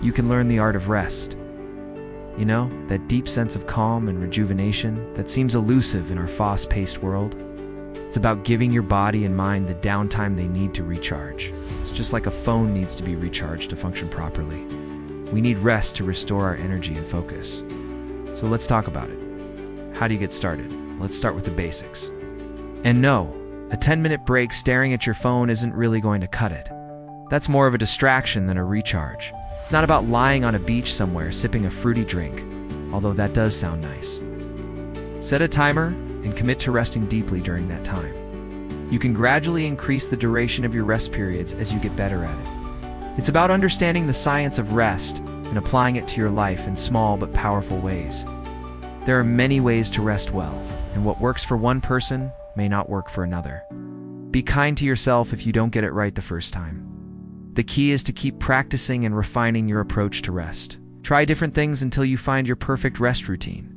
you can learn the art of rest. You know, that deep sense of calm and rejuvenation that seems elusive in our fast-paced world. It's about giving your body and mind the downtime they need to recharge. It's just like a phone needs to be recharged to function properly. We need rest to restore our energy and focus. So let's talk about it. How do you get started? Let's start with the basics. And no, a 10-minute break staring at your phone isn't really going to cut it. That's more of a distraction than a recharge. It's not about lying on a beach somewhere sipping a fruity drink, although that does sound nice. Set a timer and commit to resting deeply during that time. You can gradually increase the duration of your rest periods as you get better at it. It's about understanding the science of rest and applying it to your life in small but powerful ways. There are many ways to rest well, and what works for one person may not work for another. Be kind to yourself if you don't get it right the first time. The key is to keep practicing and refining your approach to rest. Try different things until you find your perfect rest routine.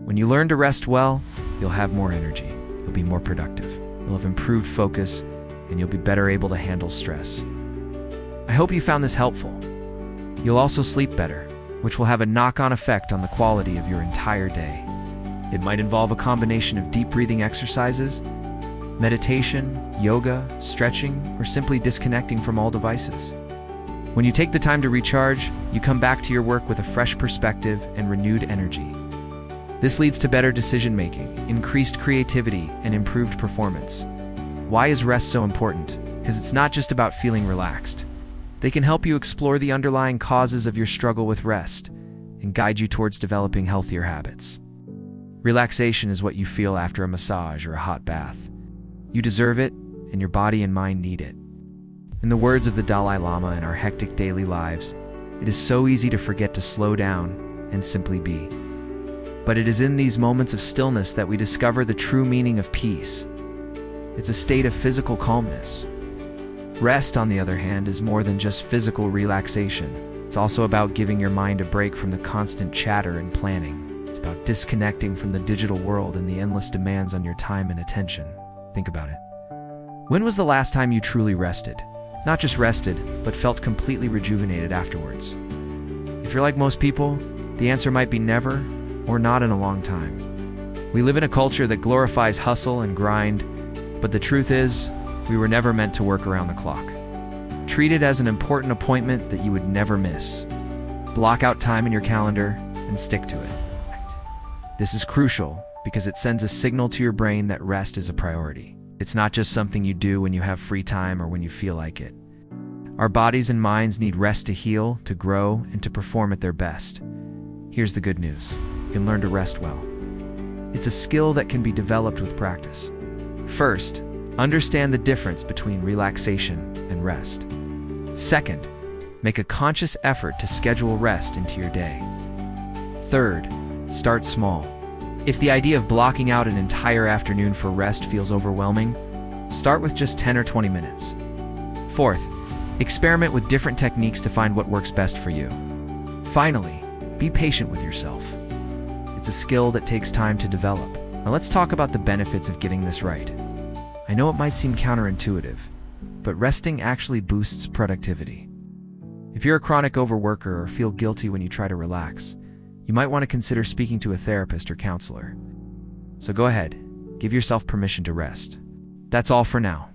When you learn to rest well, you'll have more energy, you'll be more productive, you'll have improved focus, and you'll be better able to handle stress. I hope you found this helpful. You'll also sleep better, which will have a knock-on effect on the quality of your entire day. It might involve a combination of deep breathing exercises, meditation, yoga, stretching, or simply disconnecting from all devices. When you take the time to recharge, you come back to your work with a fresh perspective and renewed energy. This leads to better decision-making, increased creativity, and improved performance. Why is rest so important? Because it's not just about feeling relaxed. They can help you explore the underlying causes of your struggle with rest and guide you towards developing healthier habits. Relaxation is what you feel after a massage or a hot bath. You deserve it, and your body and mind need it. In the words of the Dalai Lama in our hectic daily lives, it is so easy to forget to slow down and simply be. But it is in these moments of stillness that we discover the true meaning of peace. It's a state of physical calmness. Rest, on the other hand, is more than just physical relaxation. It's also about giving your mind a break from the constant chatter and planning. It's about disconnecting from the digital world and the endless demands on your time and attention. Think about it. When was the last time you truly rested? Not just rested, but felt completely rejuvenated afterwards. If you're like most people, the answer might be never, or not in a long time. We live in a culture that glorifies hustle and grind, but the truth is, we were never meant to work around the clock. Treat it as an important appointment that you would never miss. Block out time in your calendar and stick to it. This is crucial because it sends a signal to your brain that rest is a priority. It's not just something you do when you have free time or when you feel like it. Our bodies and minds need rest to heal, to grow, and to perform at their best. Here's the good news. You can learn to rest well. It's a skill that can be developed with practice. First, understand the difference between relaxation and rest. Second, make a conscious effort to schedule rest into your day. Third, start small. If the idea of blocking out an entire afternoon for rest feels overwhelming, start with just 10 or 20 minutes. Fourth, experiment with different techniques to find what works best for you. Finally, be patient with yourself. It's a skill that takes time to develop. Now let's talk about the benefits of getting this right. I know it might seem counterintuitive, but resting actually boosts productivity. If you're a chronic overworker or feel guilty when you try to relax, you might want to consider speaking to a therapist or counselor. So go ahead, give yourself permission to rest. That's all for now.